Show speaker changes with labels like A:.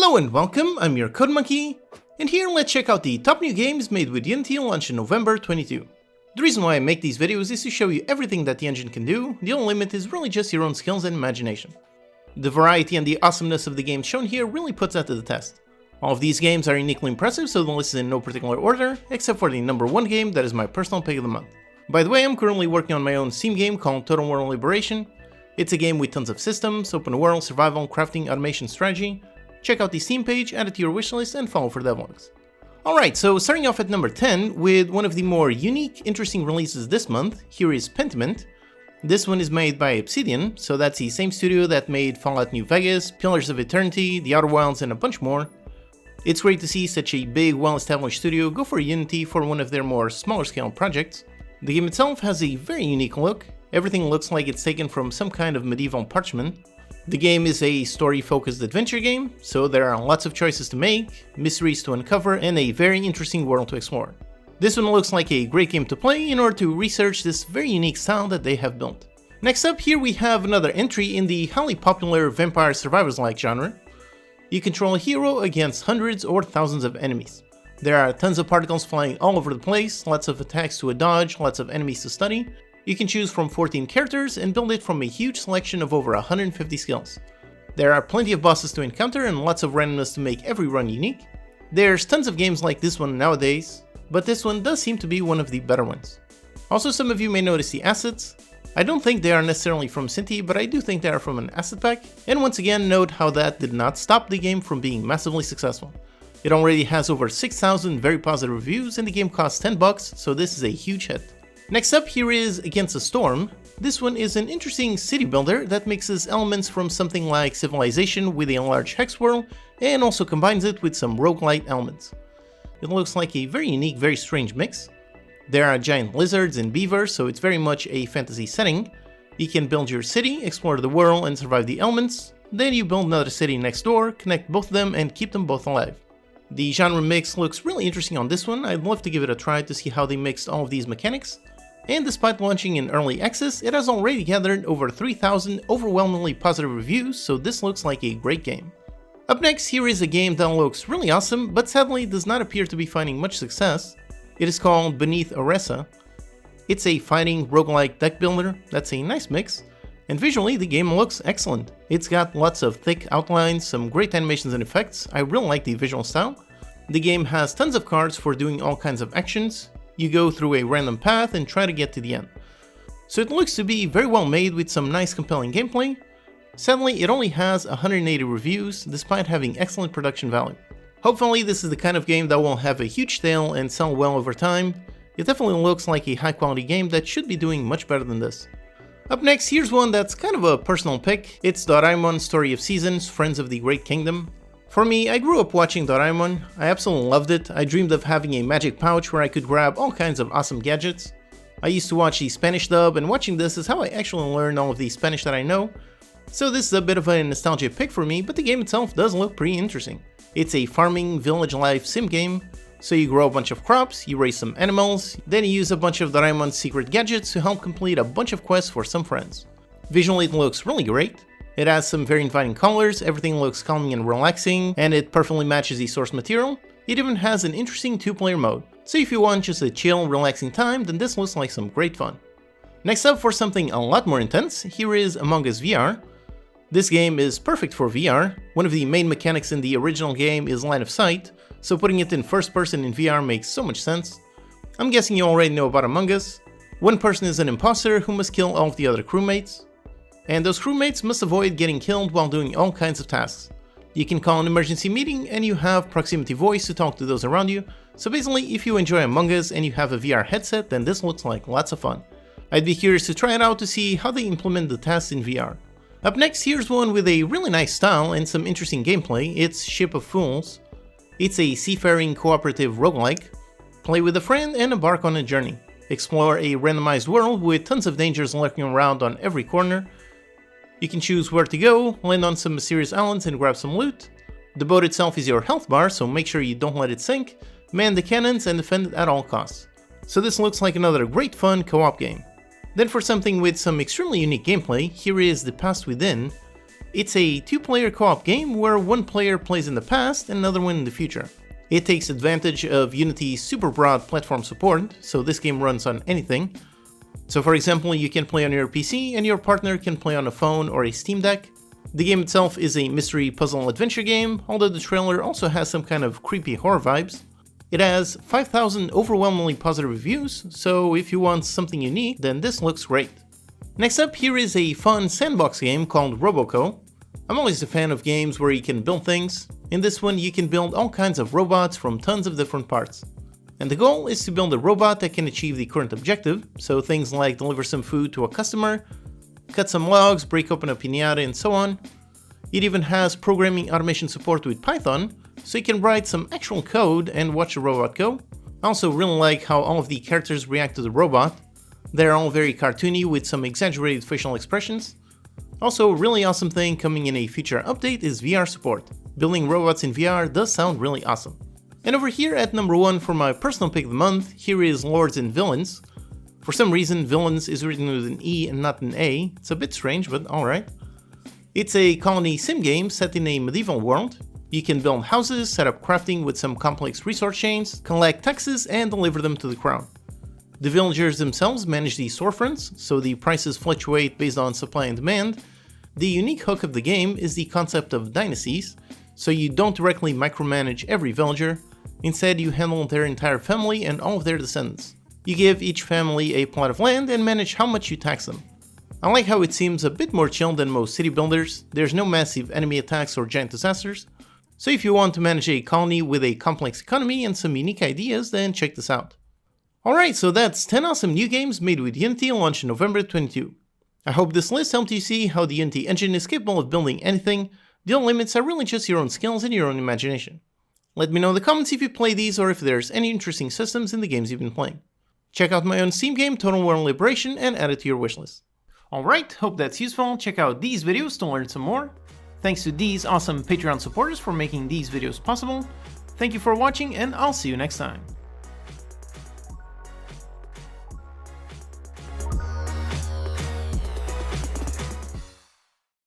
A: Hello and welcome, I'm your Code Monkey, and here let's check out the top new games made with Unity launched in November 22. The reason why I make these videos is to show you everything that the engine can do. The only limit is really just your own skills and imagination. The variety and the awesomeness of the games shown here really puts that to the test. All of these games are uniquely impressive, so the list is in no particular order, except for the number 1 game that is my personal pick of the month. By the way, I'm currently working on my own Steam game called Total War Liberation. It's a game with tons of systems, open world, survival, crafting, automation, strategy. Check out the Steam page, add it to your wishlist, and follow for devlogs. Alright, so starting off at number 10 with one of the more unique, interesting releases this month, here is Pentment. This one is made by Obsidian, so that's the same studio that made Fallout New Vegas, Pillars of Eternity, The Outer Wilds, and a bunch more. It's great to see such a big, well-established studio go for Unity for one of their more smaller scale projects. The game itself has a very unique look. Everything looks like it's taken from some kind of medieval parchment. The game is a story-focused adventure game, so there are lots of choices to make, mysteries to uncover, and a very interesting world to explore. This one looks like a great game to play in order to research this very unique style that they have built. Next up, here we have another entry in the highly popular vampire survivors-like genre. You control a hero against hundreds or thousands of enemies. There are tons of particles flying all over the place, lots of attacks to dodge, lots of enemies to study. You can choose from 14 characters and build it from a huge selection of over 150 skills. There are plenty of bosses to encounter and lots of randomness to make every run unique. There's tons of games like this one nowadays, but this one does seem to be one of the better ones. Also, some of you may notice the assets. I don't think they are necessarily from Cinti, but I do think they are from an asset pack, and once again note how that did not stop the game from being massively successful. It already has over 6,000 very positive reviews and the game costs $10, so this is a huge hit. Next up here is Against a Storm. This one is an interesting city builder that mixes elements from something like Civilization with a large hex world and also combines it with some roguelite elements. It looks like a very unique, very strange mix. There are giant lizards and beavers, so it's very much a fantasy setting. You can build your city, explore the world and survive the elements. Then you build another city next door, connect both of them and keep them both alive. The genre mix looks really interesting on this one. I'd love to give it a try to see how they mixed all of these mechanics. And despite launching in early access, it has already gathered over 3,000 overwhelmingly positive reviews, so this looks like a great game. Up next, here is a game that looks really awesome, but sadly does not appear to be finding much success. It is called Beneath Oresa. It's a fighting roguelike deck builder that's a nice mix, and visually the game looks excellent. It's got lots of thick outlines, some great animations and effects. I really like the visual style. The game has tons of cards for doing all kinds of actions. You go through a random path and try to get to the end. So it looks to be very well made with some nice compelling gameplay. Sadly, it only has 180 reviews despite having excellent production value. Hopefully this is the kind of game that will have a huge tail and sell well over time. It definitely looks like a high quality game that should be doing much better than this. Up next, here's one that's kind of a personal pick. It's Doraemon Story of Seasons, Friends of the Great Kingdom. For me, I grew up watching Doraemon. I absolutely loved it. I dreamed of having a magic pouch where I could grab all kinds of awesome gadgets. I used to watch the Spanish dub, and watching this is how I actually learned all of the Spanish that I know. So this is a bit of a nostalgia pick for me, but the game itself does look pretty interesting. It's a farming, village life sim game. So you grow a bunch of crops, you raise some animals, then you use a bunch of Doraemon's secret gadgets to help complete a bunch of quests for some friends. Visually it looks really great. It has some very inviting colors, everything looks calming and relaxing, and it perfectly matches the source material. It even has an interesting 2-player mode, so if you want just a chill, relaxing time, then this looks like some great fun. Next up, for something a lot more intense, here is Among Us VR. This game is perfect for VR. One of the main mechanics in the original game is line of sight, so putting it in first person in VR makes so much sense. I'm guessing you already know about Among Us. One person is an imposter who must kill all of the other crewmates. And those crewmates must avoid getting killed while doing all kinds of tasks. You can call an emergency meeting and you have proximity voice to talk to those around you, so basically if you enjoy Among Us and you have a VR headset, then this looks like lots of fun. I'd be curious to try it out to see how they implement the tasks in VR. Up next, here's one with a really nice style and some interesting gameplay. It's Ship of Fools. It's a seafaring cooperative roguelike. Play with a friend and embark on a journey. Explore a randomized world with tons of dangers lurking around on every corner. You can choose where to go, land on some mysterious islands and grab some loot. The boat itself is your health bar, so make sure you don't let it sink. Man the cannons and defend it at all costs. So this looks like another great fun co-op game. Then for something with some extremely unique gameplay, here is The Past Within. It's a two-player co-op game where one player plays in the past and another one in the future. It takes advantage of Unity's super broad platform support, so this game runs on anything. So for example, you can play on your PC and your partner can play on a phone or a Steam Deck. The game itself is a mystery puzzle adventure game, although the trailer also has some kind of creepy horror vibes. It has 5,000 overwhelmingly positive reviews, so if you want something unique, then this looks great. Next up, here is a fun sandbox game called Roboco. I'm always a fan of games where you can build things. In this one, you can build all kinds of robots from tons of different parts. And the goal is to build a robot that can achieve the current objective, so things like deliver some food to a customer, cut some logs, break open a piñata, and so on. It even has programming automation support with Python, so you can write some actual code and watch the robot go. I also really like how all of the characters react to the robot. They're all very cartoony with some exaggerated facial expressions. Also, a really awesome thing coming in a future update is VR support. Building robots in VR does sound really awesome. And over here at number 1 for my personal pick of the month, here is Lords and Villains. For some reason, Villains is written with an E and not an A. It's a bit strange, but alright. It's a colony sim game set in a medieval world. You can build houses, set up crafting with some complex resource chains, collect taxes, and deliver them to the crown. The villagers themselves manage the storefronts, so the prices fluctuate based on supply and demand. The unique hook of the game is the concept of dynasties, so you don't directly micromanage every villager. Instead, you handle their entire family and all of their descendants. You give each family a plot of land and manage how much you tax them. I like how it seems a bit more chill than most city builders. There's no massive enemy attacks or giant disasters. So if you want to manage a colony with a complex economy and some unique ideas, then check this out. Alright, so that's 10 awesome new games made with Unity launched in November 22. I hope this list helped you see how the Unity engine is capable of building anything. The only limits are really just your own skills and your own imagination. Let me know in the comments if you play these or if there's any interesting systems in the games you've been playing. Check out my own Steam game, Total War Liberation, and add it to your wishlist. Alright, hope that's useful. Check out these videos to learn some more. Thanks to these awesome Patreon supporters for making these videos possible. Thank you for watching, and I'll see you next time.